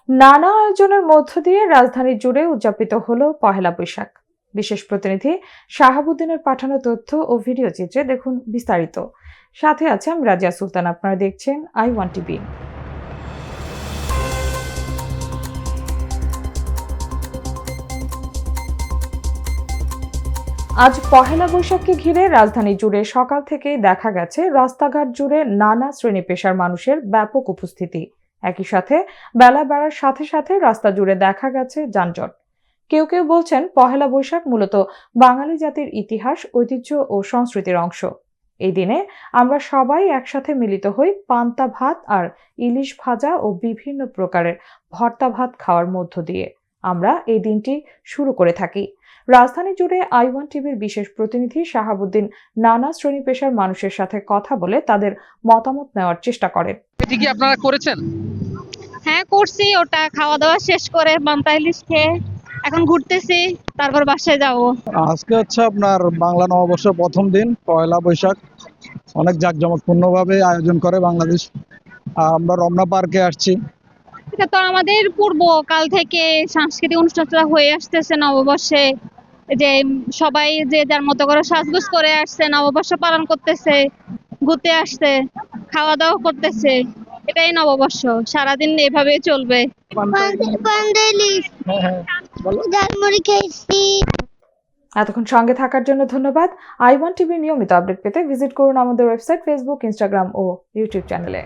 নানা আয়োজনের মধ্য দিয়ে রাজধানী জুড়ে উদযাপিত হলো পহেলা বৈশাখ। বিশেষ প্রতিনিধি শাহাবুদ্দিনের পাঠানো তথ্য ও ভিডিও চিত্রে দেখুন বিস্তারিত। সাথে আছে আমি রাজিয়া সুলতান। আপনারা দেখছেন I1 টিভি। আজ পহেলা বৈশাখকে ঘিরে রাজধানী জুড়ে সকাল থেকেই দেখা গেছে রাস্তাঘাট জুড়ে নানা শ্রেণী পেশার মানুষের ব্যাপক উপস্থিতি। একই সাথে বেলা বাড়ার সাথে সাথে রাস্তা জুড়ে দেখা গেছে যানজট। কেউ কেউ বলছেন পহেলা বৈশাখ মূলত বাঙালি জাতির ইতিহাস, ঐতিহ্য ও সংস্কৃতির অংশ। এই দিনে আমরা সবাই একসাথে মিলিত হই পান্তা ভাত আর ইলিশ ভাজা ও বিভিন্ন প্রকারের ভর্তা ভাত খাওয়ার মধ্য দিয়ে আমরা এই দিনটি শুরু করে থাকি। রাজধানী জুড়ে I1 টিভির বিশেষ প্রতিনিধি শাহাবুদ্দিন নানা শ্রেণী পেশার মানুষের সাথে কথা বলে তাদের মতামত নেওয়ার চেষ্টা করেন। এটি কি আপনারা করেছেন? হ্যাঁ করছি, ওটা খাওয়া দাওয়া শেষ করে পান্তা ইলিশ খেয়ে এখন ঘুরতেছি, তারপর বাসায় যাবো। আজকে হচ্ছে আপনার বাংলা নববর্ষের প্রথম দিন পয়লা বৈশাখ। অনেক জাঁকজমকপূর্ণ ভাবে আয়োজন করে বাংলাদেশ। আমরা রমনা পার্কে আসছি। এটা তো আমাদের পূর্ব কাল থেকে সাংস্কৃতিক অনুষ্ঠানটা হয়ে আসতেছে নববর্ষে, যে সবাই যে যার মতো করে সাজগোজ করে আসছে, নববর্ষ পালন করতেছে, ঘুরতে আসছে, খাওয়া দাওয়া করতেছে। এটাই নববর্ষ, সারাদিন এভাবে চলবে। এতক্ষণ সঙ্গে থাকার জন্য ধন্যবাদ। I1 টিভির নিয়মিত আপডেট পেতে ভিজিট করুন আমাদের ওয়েবসাইট, ফেসবুক, ইনস্টাগ্রাম ও ইউটিউব চ্যানেলে।